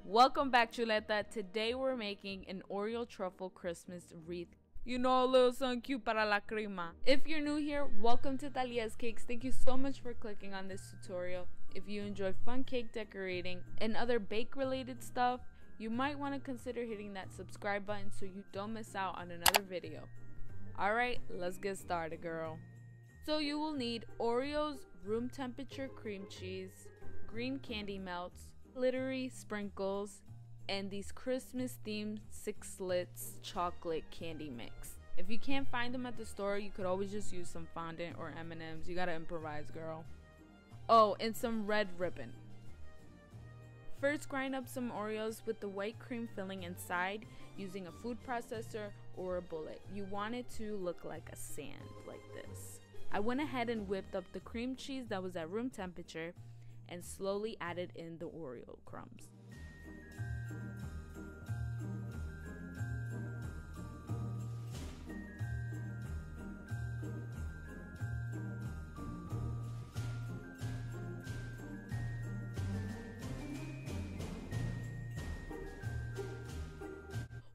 Welcome back, Chuleta. Today we're making an Oreo Truffle Christmas wreath. You know, a little something cute para la crema. If you're new here, welcome to Thalias Cakes. Thank you so much for clicking on this tutorial. If you enjoy fun cake decorating and other bake related stuff, you might want to consider hitting that subscribe button so you don't miss out on another video. Alright, let's get started, girl. So you will need Oreo's room temperature cream cheese, green candy melts, glittery sprinkles, and these Christmas themed 6 slits chocolate candy mix. If you can't find them at the store, you could always just use some fondant or M&Ms. You gotta improvise, girl. Oh, and some red ribbon. First, grind up some Oreos with the white cream filling inside using a food processor or a bullet. You want it to look like a sand, like this. I went ahead and whipped up the cream cheese that was at room temperature and slowly added in the Oreo crumbs.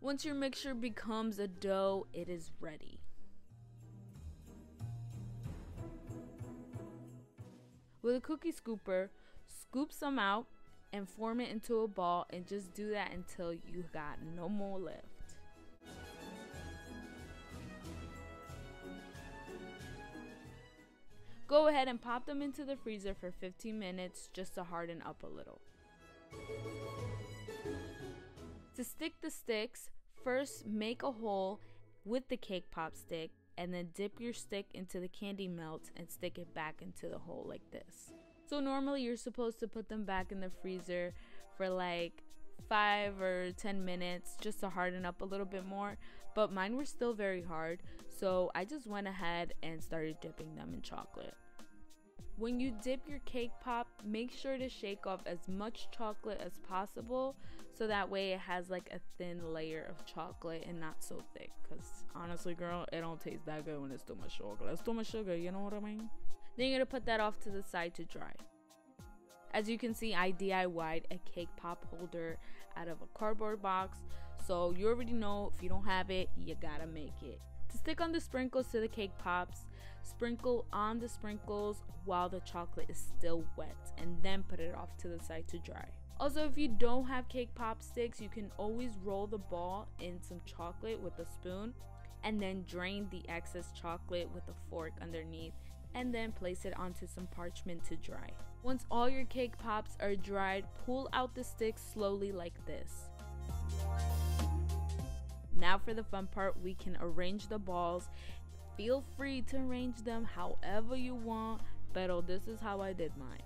Once your mixture becomes a dough, it is ready. With a cookie scooper, scoop some out and form it into a ball, and just do that until you got no more left. Go ahead and pop them into the freezer for 15 minutes just to harden up a little. To stick the sticks, first make a hole with the cake pop stick and then dip your stick into the candy melt and stick it back into the hole like this. So normally you're supposed to put them back in the freezer for like 5 or 10 minutes just to harden up a little bit more, but mine were still very hard, so I just went ahead and started dipping them in chocolate. When you dip your cake pop, make sure to shake off as much chocolate as possible so that way it has like a thin layer of chocolate and not so thick, because honestly, girl, it don't taste that good when it's too much chocolate. It's too much sugar, you know what I mean? Then you're gonna put that off to the side to dry. As you can see, I DIY'd a cake pop holder out of a cardboard box, so you already know if you don't have it, you gotta make it. To stick on the sprinkles to the cake pops, sprinkle on the sprinkles while the chocolate is still wet, and then put it off to the side to dry. Also, if you don't have cake pop sticks, you can always roll the ball in some chocolate with a spoon and then drain the excess chocolate with a fork underneath, and then place it onto some parchment to dry. Once all your cake pops are dried, pull out the sticks slowly like this. Now for the fun part, we can arrange the balls. Feel free to arrange them however you want, but this is how I did mine.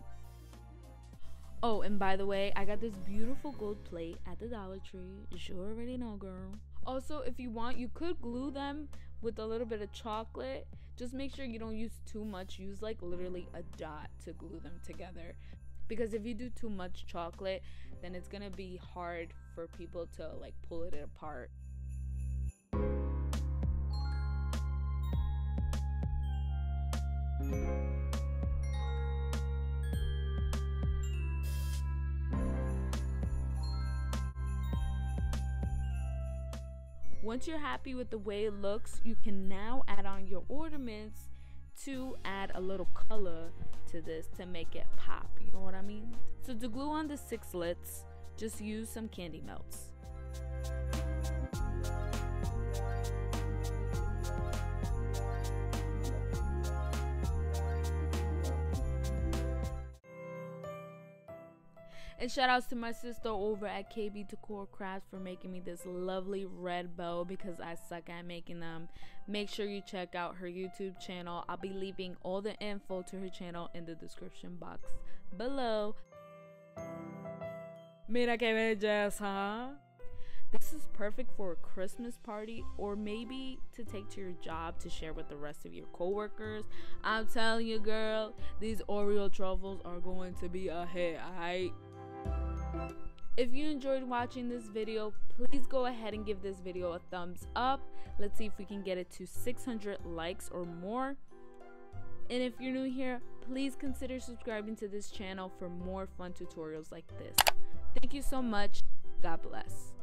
Oh, and by the way, I got this beautiful gold plate at the Dollar Tree. You already know, girl. Also, if you want, you could glue them with a little bit of chocolate. Just make sure you don't use too much. Use like literally a dot to glue them together, because if you do too much chocolate, then it's gonna be hard for people to like pull it apart. Once you're happy with the way it looks, you can now add on your ornaments to add a little color to this to make it pop, you know what I mean? So to glue on the 6 slits, just use some candy melts. And shout outs to my sister over at KB Decor Crafts for making me this lovely red bow, because I suck at making them. Make sure you check out her YouTube channel. I'll be leaving all the info to her channel in the description box below. Mira que belleza. This is perfect for a Christmas party, or maybe to take to your job to share with the rest of your coworkers. I'm telling you, girl, these Oreo truffles are going to be a hit, alright? If you enjoyed watching this video, please go ahead and give this video a thumbs up. Let's see if we can get it to 600 likes or more. And if you're new here, please consider subscribing to this channel for more fun tutorials like this. Thank you so much. God bless.